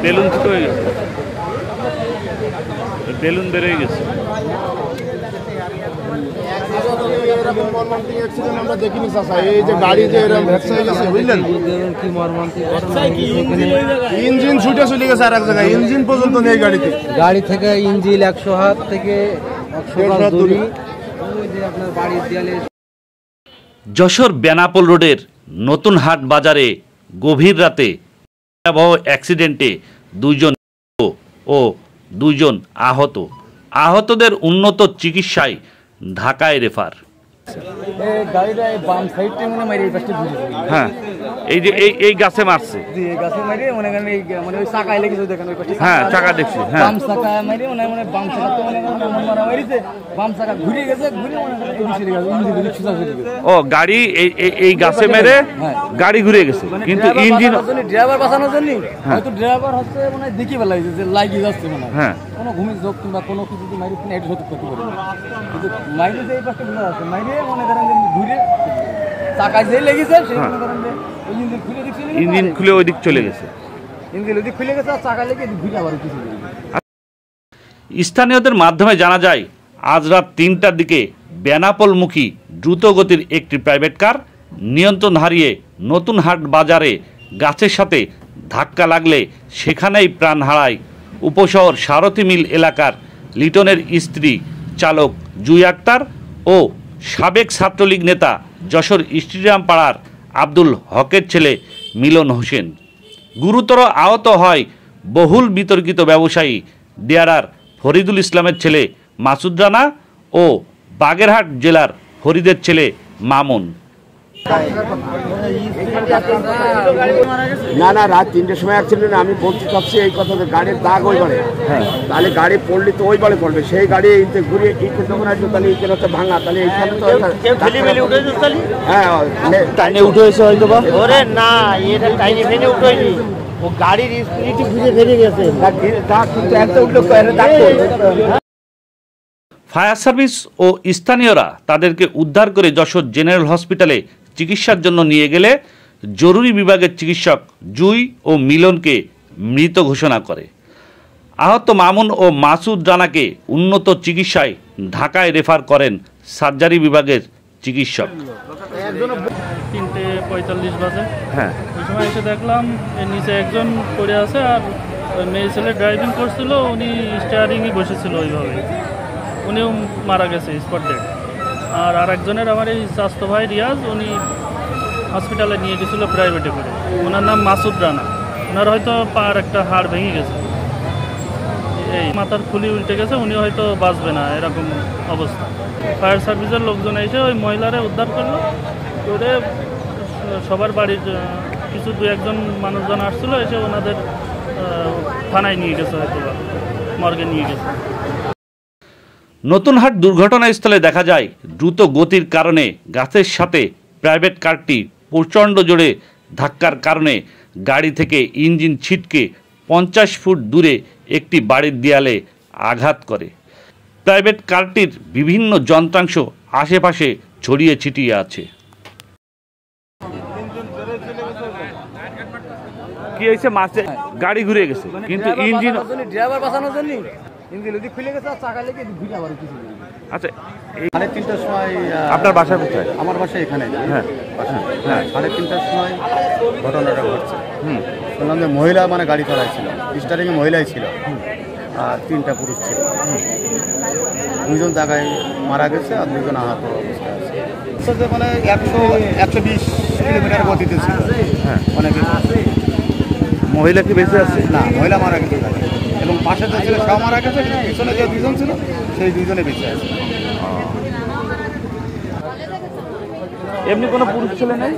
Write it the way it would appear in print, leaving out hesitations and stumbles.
Balloon ফুটো হয়ে গেছে, বেলুন বেরোয় গেছে। আমরা দেখিনি চাচা, এই যে গাড়ি যে এরকম ভ্যাকসা হয়ে গেছে বুঝলেন, ইঞ্জিন ছুটে চলে গেছে আর এক জায়গায়, ইঞ্জিন পর্যন্ত নেই গাড়িতে। গাড়ি থেকে ইঞ্জিন 100 হাত থেকে 100 দূরে আপনার বাড়ির দেয়ালে। যশোর বেনাপোল রোডের নতুন হাট বাজারে গভীর রাতে ভয়াবহ অ্যাক্সিডেন্টে 2 জন ও 2 জন আহত। আহতদের উন্নত চিকিৎসায় ঢাকায় রেফার। হ্যাঁ, এই যে এই গাছে মারছে, হ্যাঁ চাকা দেখছি, হ্যাঁ ও গাড়ি এই গাছে মেরে গাড়ি ঘুরে গেছে, কিন্তু ইঞ্জিন ড্রাইভার বাঁচানোর জন্য হয়তো ড্রাইভার হচ্ছে মানে দেখি ফেলাইছে যে লাগি যাচ্ছে মনে হয়, হ্যাঁ কোনো ঘুমিয়ে যোগ কিংবা কোনো কিছু যদি মাইরে কিনা এটা সত্যি করতে পারে, কিন্তু মাইরে যে এই পাশে বোঝা যাচ্ছে মাইরে মনে করেন যে ঘুরে চাকায় যে লেগেছে সেই মনে করেন যে ইঞ্জিন খুলে দিচ্ছে, ইঞ্জিন খুলে ওই দিক চলে গেছে, ইঞ্জিন ওই দিক খুলে গেছে আর চাকা লেগে ঘুরে আবার কিছু। স্থানীয়দের মাধ্যমে জানা যায় আজ রাত 3টার দিকে বেনাপোলমুখী দ্রুত গতির একটি প্রাইভেট কার নিয়ন্ত্রণ হারিয়ে নতুন হাট বাজারে গাছের সাথে ধাক্কা লাগলে সেখানেই প্রাণ হারায় উপশহর সারথী মিল এলাকার লিটনের স্ত্রী চালক জুই আক্তার ও সাবেক ছাত্রলীগ নেতা যশোর স্টেডিয়াম পাড়ার আব্দুল হকের ছেলে মিলন হোসেন। গুরুতর আহত হয় বহুল বিতর্কিত ব্যবসায়ী দেয়ারার ফরিদুল ইসলামের ছেলে মাসুদ রানা ও বাগেরহাট জেলার ফরিদের ছেলে মামুন। না না, রাত 3টের সময় অ্যাক্সিডেন্ট। আমি বলতে চাচ্ছি এই কথা, গাড়ির দাগ ওই বাড়ে, তাহলে গাড়ি পড়লে তো ওই বাড়ে পড়বে, সেই গাড়ি ঘুরে ইটে যখন আসবে তাহলে ইটের হচ্ছে ভাঙা, তাহলে এইখানে তো হ্যাঁ টাইনে উঠে হয়েছে হয়তো বা না, এটা টাইনে ফেনে উঠেনি, ও গাড়ির স্পিডে ঘুরে বেরিয়ে গেছে, কিন্তু একটা উঠলো ফায়ার সার্ভিস ও স্থানীয়রা তাদেরকে উদ্ধার করে যশোর জেনারেল হসপিটালে চিকিৎসার জন্য নিয়ে গেলে জরুরি বিভাগের চিকিৎসক জুই ও মিলনকে মৃত ঘোষণা করে। আহত মামুন ও মাসুদ রানাকে উন্নত চিকিৎসায় ঢাকায় রেফার করেন সার্জারি বিভাগের চিকিৎসক। 3:45 বাজে, হ্যাঁ ওই সময় এসে দেখলাম এর নিচে একজন পড়ে আছে, আর মেয়ে ছেলে ড্রাইভিং করছিল, উনি স্টিয়ারিংয়ে বসেছিল ওইভাবে, উনিও মারা গেছে স্পট ডেড। আর আরেকজনের আমার এই স্বাস্থ্য ভাই রিয়াজ, উনি হসপিটালে নিয়ে গেছিলো প্রাইভেটে করে, ওনার নাম মাসুদ রানা, ওনার হয়তো পার একটা হাড় ভেঙে গেছে, এই মাথার খুলি উল্টে গেছে, উনি হয়তো বাঁচবে না এরকম অবস্থা। ফায়ার সার্ভিসের লোকজন এসে ওই মহিলারে উদ্ধার করলো, করে সবার বাড়ির কিছু 2-1 মানুষজন আসছিলো, এসে ওনাদের থানায় নিয়ে গেছে, হয়তো মর্গে নিয়ে গেছে। নতুন হাট দুর্ঘটনাস্থলে দেখা যায় দ্রুত গতির কারণে গাছের সাথে প্রাইভেট কারটি প্রচণ্ড জোরে ধাক্কার কারণে গাড়ি থেকে ইঞ্জিন ছিটকে 50 ফুট দূরে একটি বাড়ির দেয়ালে আঘাত করে। প্রাইভেট কারটির বিভিন্ন যন্ত্রাংশ আশেপাশে ছড়িয়ে ছিটিয়ে আছে। কি হয়েছে, মাসে গাড়ি ঘুরে গেছে, কিন্তু ইঞ্জিন ড্রাইভার বাঁচানোর জন্য ইঞ্জিন ওই দিক খুলে গেছে আর চাকা লেগে ঘুরে আবার কিছু। আচ্ছা, 3:30টার সময় আপনার বাসা কোথায়? আমার বাসা এখানে, হ্যাঁ হ্যাঁ 3:30টার সময় ঘটনাটা ঘটছে। শুনলাম যে মহিলা মানে গাড়ি চালাইছিল, স্টারিংয়ে মহিলাই ছিল আর 3টা পুরুষ ছিল। 2 জন জায়গায় মারা গেছে আর 2 জন আহত অবস্থায় আছে। মানে 120 কিলোমিটার গতিতে ছিল। হ্যাঁ, অনেক মহিলা কি বেঁচে আছে? না, মহিলা মারা গেছে এবং পাশে যে ছিল সেও মারা গেছে, পিছনে যে 2 জন ছিল সেই 2 জনে বেঁচে আছে। এমনি কোনো পুরুষ ছেলে নেই?